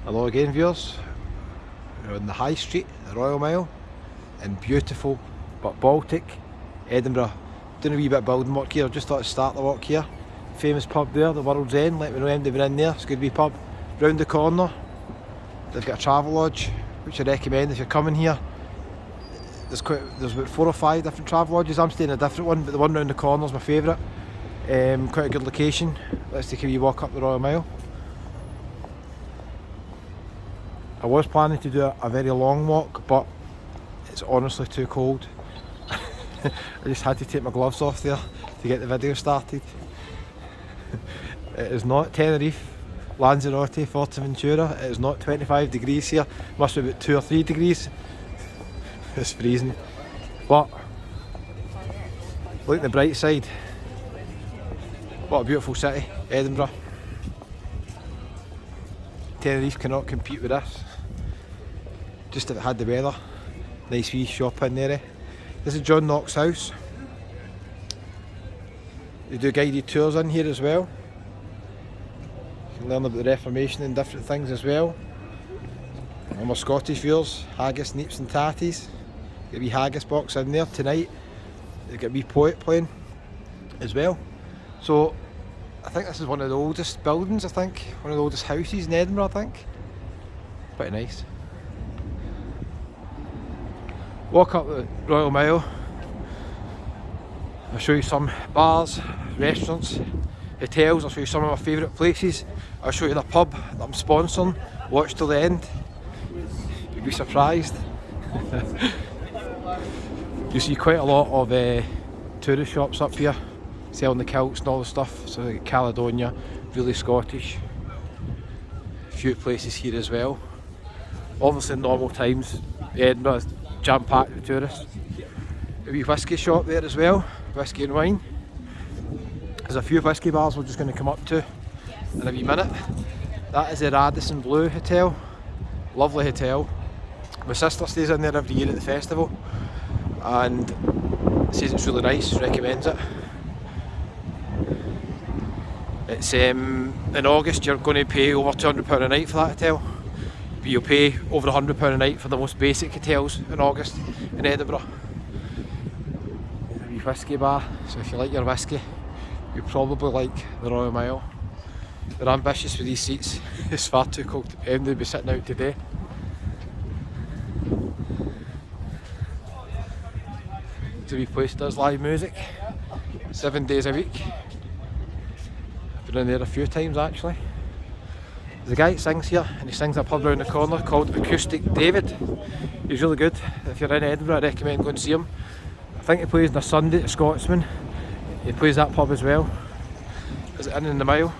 Hello again viewers, we're on the High Street, the Royal Mile, in beautiful but Baltic, Edinburgh. Doing a wee bit of building work here, just thought I'd start the walk here. Famous pub there, the World's End, let me know when they've been in there, it's a good wee pub. Round the corner, they've got a travel lodge, which I recommend if you're coming here. There's about 4 or 5 different travel lodges, I'm staying in a different one, but the one round the corner is my favourite. Quite a good location. Let's take a wee walk up the Royal Mile. I was planning to do a very long walk, but it's honestly too cold. I just had to take my gloves off there to get the video started. It is not Tenerife, Lanzarote, Fuerteventura. It is not 25 degrees here. Must be about 2 or 3 degrees. It's freezing. But look at the bright side. What a beautiful city, Edinburgh. Tenerife cannot compete with this. Just if it had the weather. Nice wee shop in there. This is John Knox's house. They do guided tours in here as well. You can learn about the Reformation and different things as well. All my Scottish viewers, haggis, neeps and tatties. Got a wee haggis box in there tonight. They've got a wee poet playing as well. So I think this is one of the oldest buildings, I think. One of the oldest houses in Edinburgh, I think. Pretty nice. Walk up the Royal Mile. I'll show you some bars, restaurants, hotels. I'll show you some of my favourite places. I'll show you the pub that I'm sponsoring. Watch till the end. You'll be surprised. You see quite a lot of tourist shops up here, selling the kilts and all the stuff. So like Caledonia, really Scottish. A few places here as well. Obviously in normal times, Edinburgh is jam-packed with tourists. A wee whisky shop there as well, whisky and wine. There's a few whisky bars we're just going to come up to in a wee minute. That is the Radisson Blue Hotel. Lovely hotel. My sister stays in there every year at the festival and says it's really nice, recommends it. It's in August you're going to pay over £200 a night for that hotel. But you'll pay over £100 a night for the most basic hotels in August in Edinburgh. A wee whisky bar, so if you like your whisky, you probably like the Royal Mile. They're ambitious with these seats, it's far too cold for them to be sitting out today. It's a wee place that does live music, 7 days a week. I've been in there a few times actually. There's a guy that sings here, and he sings at a pub around the corner called Acoustic David. He's really good. If you're in Edinburgh, I recommend going and see him. I think he plays on a Sunday at Scotsman. He plays that pub as well. Is it in the Mile?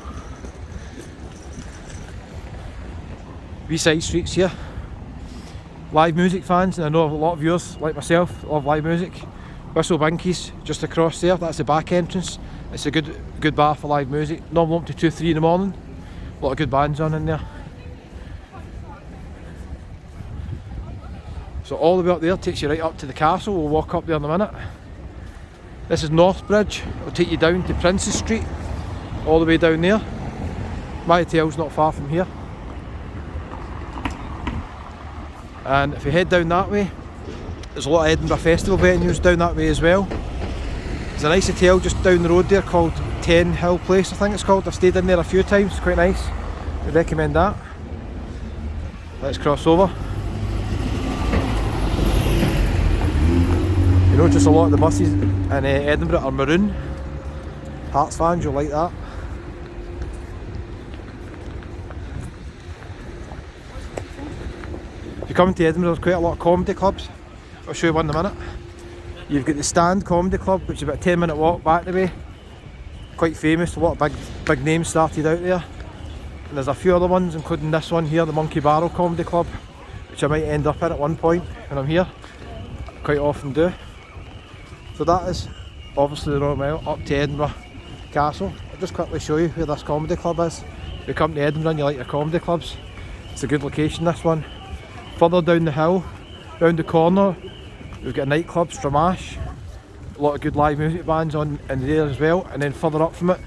Wee side streets here. Live music fans, and I know a lot of viewers like myself love live music. Whistle Binkies just across there, that's the back entrance. It's a good bar for live music. Normally up to 2, 3 in the morning. A lot of good bands on in there. So all the way up there takes you right up to the castle. We'll walk up there in a minute. This is North Bridge. It'll take you down to Princes Street, all the way down there. My hotel's not far from here. And if you head down that way, there's a lot of Edinburgh Festival venues down that way as well. There's a nice hotel just down the road there called 10 Hill Place, I think it's called. I've stayed in there a few times, it's quite nice. I'd recommend that. Let's cross over. You notice a lot of the buses in Edinburgh are maroon. Hearts fans, you'll like that. If you come to Edinburgh, there's quite a lot of comedy clubs. I'll show you one in a minute. You've got the Stand Comedy Club, which is about a 10-minute walk back the way. Quite famous, a lot of big names started out there. And there's a few other ones, including this one here, the Monkey Barrel Comedy Club, which I might end up in at one point when I'm here. Quite often do. So that is obviously the Royal Mile up to Edinburgh Castle. I'll just quickly show you where this comedy club is. If you come to Edinburgh and you like your comedy clubs, it's a good location, this one. Further down the hill, round the corner, we've got a nightclub, Stramash. A lot of good live music bands on in there as well. And then further up from it,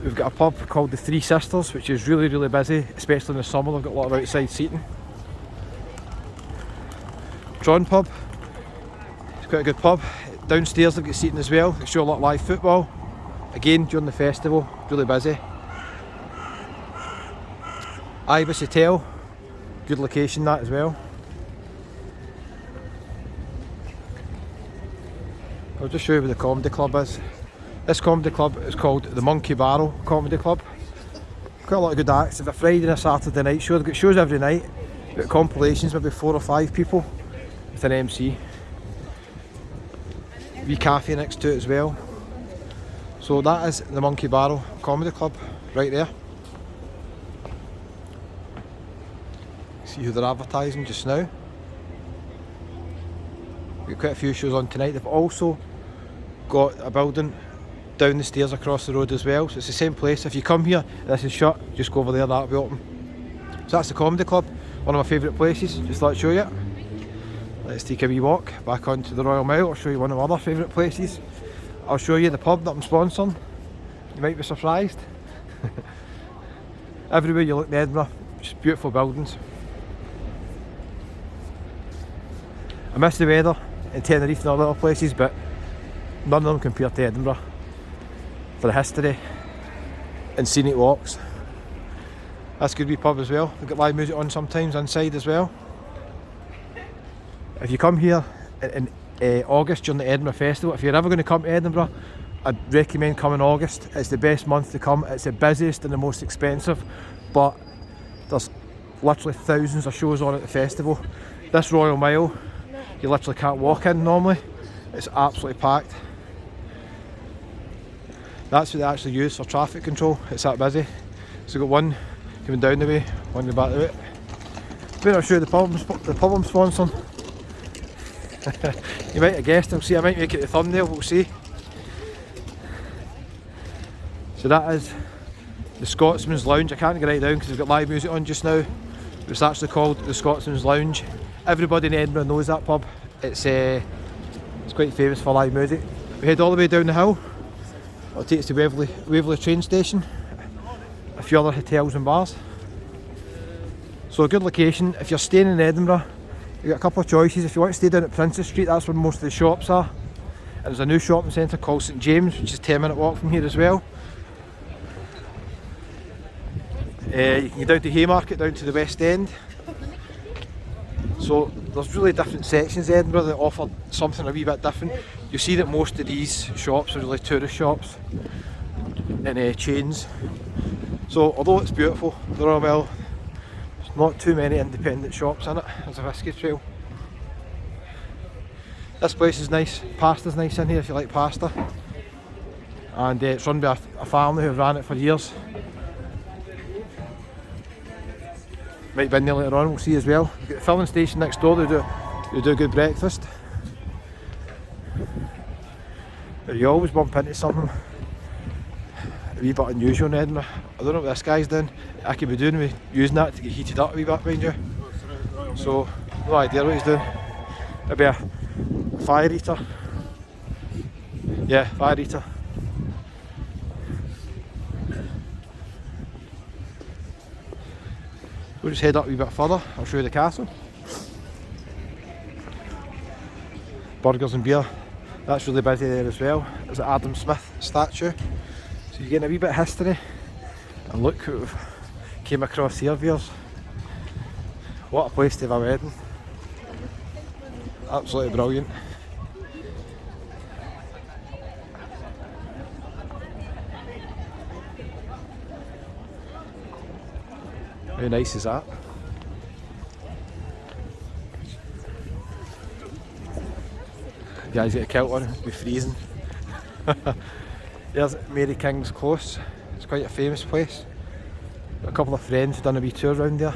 We've got a pub called the Three Sisters, which is really busy, especially in the summer. They've got a lot of outside seating. Tron pub, it's quite a good pub. Downstairs they've got seating as well. They show a lot of live football. Again, during the festival, really busy. Ibis Hotel, good location that as well. I'll just show you where the comedy club is. This comedy club is called the Monkey Barrel Comedy Club. Quite a lot of good acts. They've got a Friday and a Saturday night show. They've got shows every night. They've got compilations, maybe 4 or 5 people with an MC. Wee cafe next to it as well. So that is the Monkey Barrel Comedy Club right there. See who they're advertising just now. We've got quite a few shows on tonight. They've also got a building down the stairs across the road as well, so it's the same place. If you come here and this is shut, just go over there, that'll be open. So that's the comedy club, one of my favourite places. Just thought I'd show you. Let's take a wee walk back onto the Royal Mile. I'll show you one of my other favourite places. I'll show you the pub that I'm sponsoring. You might be surprised. Everywhere you look in Edinburgh, just beautiful buildings. I miss the weather in Tenerife and all the other places, but none of them compare to Edinburgh for the history and scenic walks. That's a good wee pub as well. They've got live music on sometimes inside as well. If you come here in August during the Edinburgh Festival, if you're ever going to come to Edinburgh, I'd recommend coming August. It's the best month to come. It's the busiest and the most expensive, but there's literally thousands of shows on at the festival. This Royal Mile, you literally can't walk in normally. It's absolutely packed. That's what they actually use for traffic control. It's that busy. So we've got one coming down the way, one going back the way. Better I'll show you the pub I'm sponsoring. You might have guessed, I'll see, I might make it the thumbnail, we'll see. So that is the Scotsman's Lounge. I can't get it down because we've got live music on just now. It's actually called the Scotsman's Lounge. Everybody in Edinburgh knows that pub. It's quite famous for live music. We head all the way down the hill. It'll take us to Waverley train station. A few other hotels and bars. So a good location. If you're staying in Edinburgh, you've got a couple of choices. If you want to stay down at Princess Street, that's where most of the shops are. And there's a new shopping centre called St James, which is a 10-minute walk from here as well. You can go down to Haymarket, down to the West End. So there's really different sections of Edinburgh that offer something a wee bit different. You see that most of these shops are really tourist shops and chains. So although it's beautiful, the Royal Mile, there's not too many independent shops in it. There's a whiskey trail. This place is nice. Pasta's nice in here if you like pasta. And it's run by a family who've ran it for years. Might be in there later on, we'll see as well. We've got the filling station next door, they do a good breakfast. But you always bump into something a wee bit unusual in Edinburgh. I don't know what this guy's doing. I could be doing with using that to get heated up a wee bit behind you. So, no idea what he's doing. Maybe a fire eater. Yeah, fire eater. We'll just head up a wee bit further, I'll show you the castle. Burgers and beer, that's really busy there as well. There's an Adam Smith statue. So you're getting a wee bit of history. And look who came across here, viewers. What a place to have a wedding. Absolutely brilliant. How nice is that? Guys got a kilt on, it'll be freezing. There's Mary King's Close. It's quite a famous place. Got a couple of friends who've done a wee tour around there.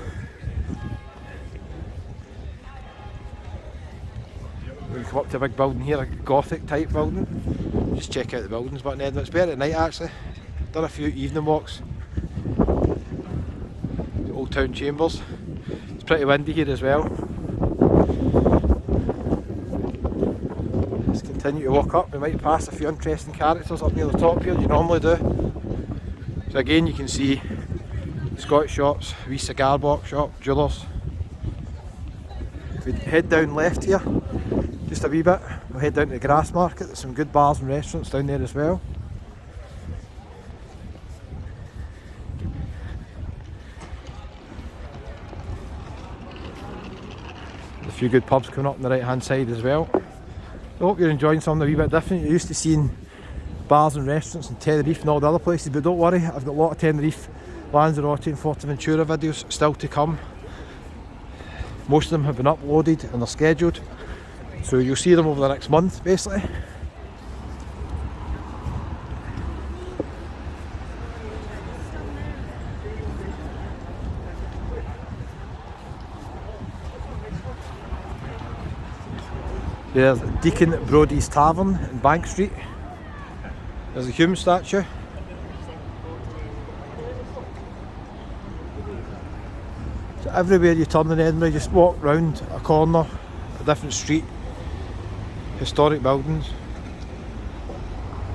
We come up to a big building here, a Gothic type building. Just check out the buildings, but in Edinburgh it's better at night actually. Done a few evening walks. The Old Town Chambers. It's pretty windy here as well. Let's continue to walk up. We might pass a few interesting characters up near the top here, you normally do. So again, you can see Scotch shops, wee cigar box shop, jewellers. If we head down left here, just a wee bit, we'll head down to the Grass Market. There's some good bars and restaurants down there as well. There's a few good pubs coming up on the right hand side as well. I hope you're enjoying something a wee bit different. You're used to seeing bars and restaurants in Tenerife and all the other places, but don't worry, I've got a lot of Tenerife, Lanzarote and Fuerteventura videos still to come. Most of them have been uploaded and they're scheduled, so you'll see them over the next month basically. There's Deacon Brodie's Tavern in Bank Street. There's a Hume statue. So everywhere you turn in Edinburgh, you just walk round a corner, a different street, historic buildings.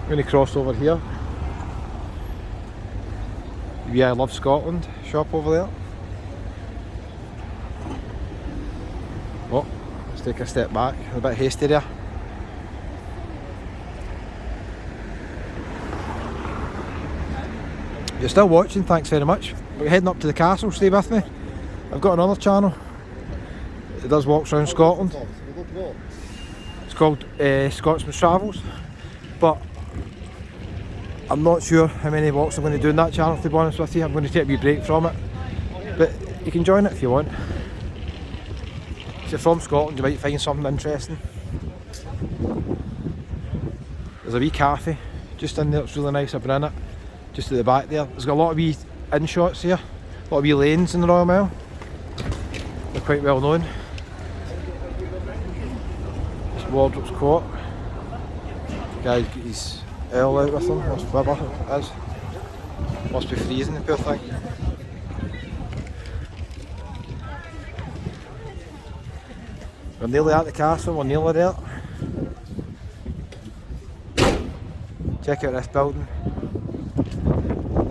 I'm going to cross over here. The I Love Scotland shop over there. Oh, let's take a step back, I'm a bit hasty there. If you're still watching, thanks very much. We're heading up to the castle, stay with me. I've got another channel. It does walks around Scotland. It's called Scotsman's Travels, but I'm not sure how many walks I'm going to do in that channel, to be honest with you. I'm going to take a wee break from it, but you can join it if you want. If you're from Scotland, you might find something interesting. There's a wee cafe just in there, it's really nice. I've been in it, just at the back there. There's got a lot of wee in shots here, a lot of wee lanes in the Royal Mile. They're quite well known. It's Wardrobe's Court. The guy's got his ale out with him, whatever it is. Must be freezing, the poor thing. We're nearly at the castle, we're nearly there. Check out this building.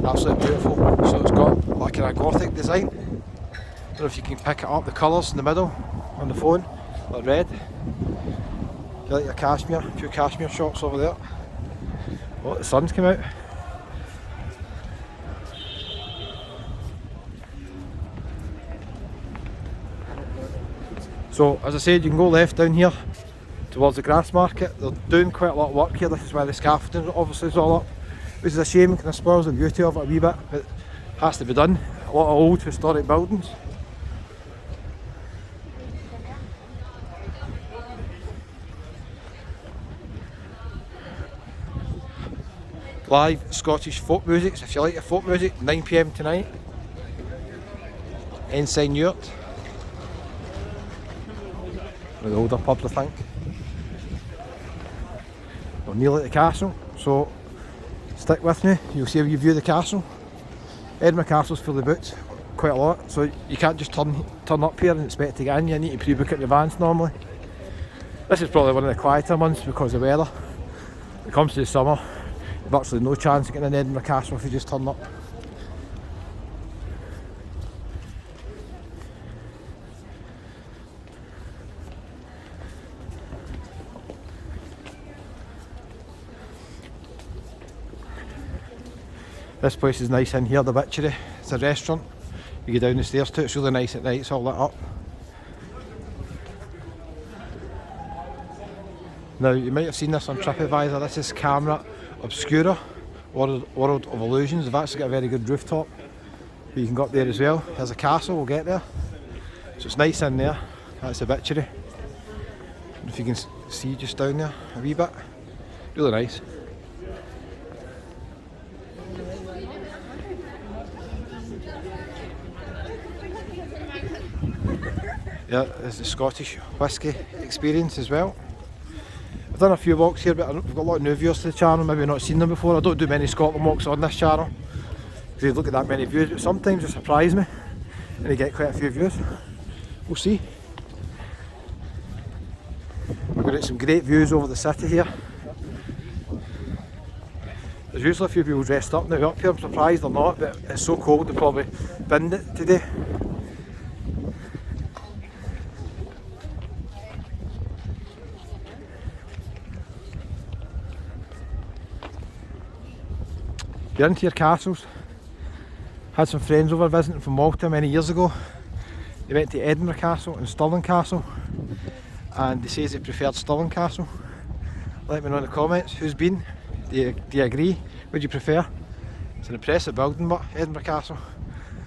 Absolutely beautiful. So it's got like a Gothic design. I don't know if you can pick it up, the colours in the middle on the phone, like red. You like your cashmere, a few cashmere shops over there. Oh, the sun's come out. So as I said, you can go left down here towards the Grass Market. They're doing quite a lot of work here. This is why the scaffolding obviously is all up, which is a shame, kind of spoils the beauty of it a wee bit, but it has to be done. A lot of old historic buildings. Live Scottish folk music, so if you like your folk music, 9 PM tonight. Ensign Urt. One of the older pubs, I think. We're nearly at the castle, so stick with me, you'll see how you view the castle. Edinburgh Castle's fully booked, quite a lot, so you can't just turn up here and expect to get in. You need to pre-book it in advance normally. This is probably one of the quieter months because of the weather. When it comes to the summer, you've actually no chance of getting in Edinburgh Castle if you just turn up. This place is nice in here, the Witchery. It's a restaurant. You go down the stairs to it, it's really nice at night, it's all lit up. Now, you might have seen this on TripAdvisor. This is Camera Obscura, World of Illusions. They've actually got a very good rooftop. You can go up there as well. There's a castle, we'll get there. So it's nice in there. That's the Witchery. If you can see just down there a wee bit. Really nice. Yeah, there's the Scottish whisky experience as well. I've done a few walks here, but I've got a lot of new viewers to the channel, maybe not seen them before. I don't do many Scotland walks on this channel, because you look at that many views, but sometimes they surprise me, and you get quite a few views. We'll see. We're going to get some great views over the city here. There's usually a few people dressed up now up here, I'm surprised they're not, but it's so cold they probably binned it today. You're into your castles. Had some friends over visiting from Malta many years ago. They went to Edinburgh Castle and Stirling Castle, and they says they preferred Stirling Castle. Let me know in the comments who's been. Do you agree? Would you prefer? It's an impressive building, but Edinburgh Castle.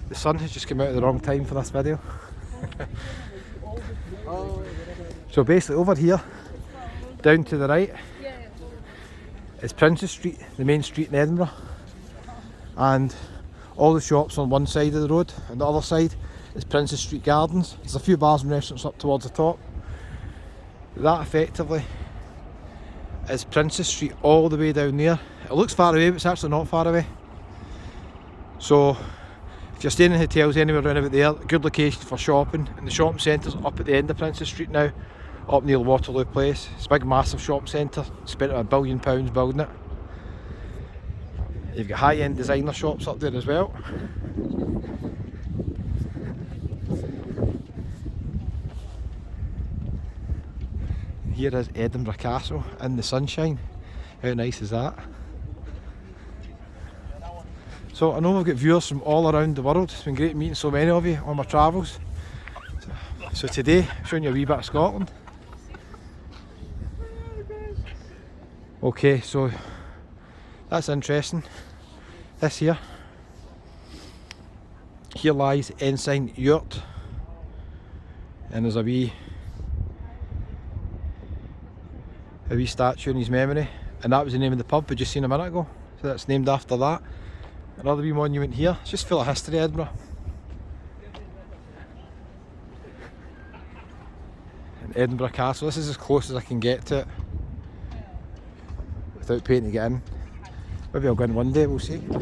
The sun has just come out at the wrong time for this video. So basically over here, down to the right, is Princess Street, the main street in Edinburgh. And all the shops on one side of the road, and the other side is Princess Street Gardens. There's a few bars and restaurants up towards the top. That effectively is Princess Street all the way down there. It looks far away, but it's actually not far away. So if you're staying in hotels anywhere around about there, good location for shopping. And the shopping centre's up at the end of Princess Street now, up near Waterloo Place. It's a big massive shopping centre, spent about £1 billion building it. You've got high-end designer shops up there as well. Here is Edinburgh Castle in the sunshine. How nice is that? So I know we've got viewers from all around the world. It's been great meeting so many of you on my travels. So today, I'm showing you a wee bit of Scotland. Okay, so that's interesting. This here lies Ensign Ewart, and there's a wee statue in his memory, and that was the name of the pub we just seen a minute ago, so that's named after that. Another wee monument here. It's just full of history, Edinburgh. And Edinburgh Castle, this is as close as I can get to it without paying to get in. Maybe I'll go in one day, we'll see. Look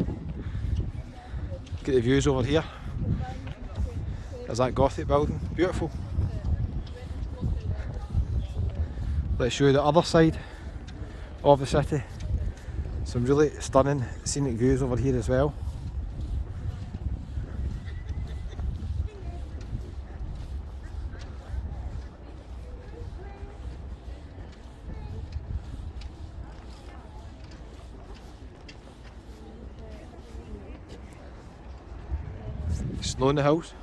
at the views over here. There's that Gothic building, beautiful. Let's show you the other side of the city. Some really stunning scenic views over here as well. Snow in the house.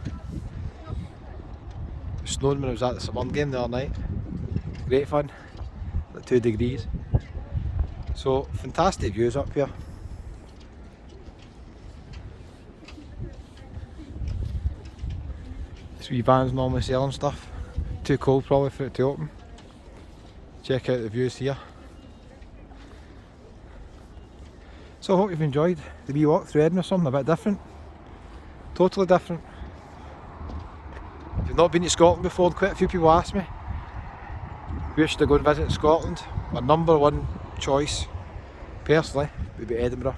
Snowing when I was at the Suburban game the other night. Great fun, like 2 degrees. So fantastic views up here. This wee van's normally selling stuff. Too cold probably for it to open. Check out the views here. So I hope you've enjoyed the wee walk through Edinburgh, something a bit different. Totally different. If you've not been to Scotland before, quite a few people ask me where should I go and visit Scotland. My number one choice, personally, would be Edinburgh.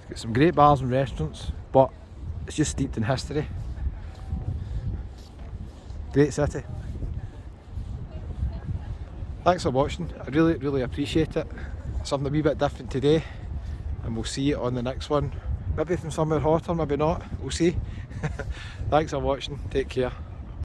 It's got some great bars and restaurants, but it's just steeped in history. Great city. Thanks for watching, I really appreciate it. Something a wee bit different today, and we'll see you on the next one. Maybe from somewhere hotter, maybe not, we'll see. Thanks for watching, take care.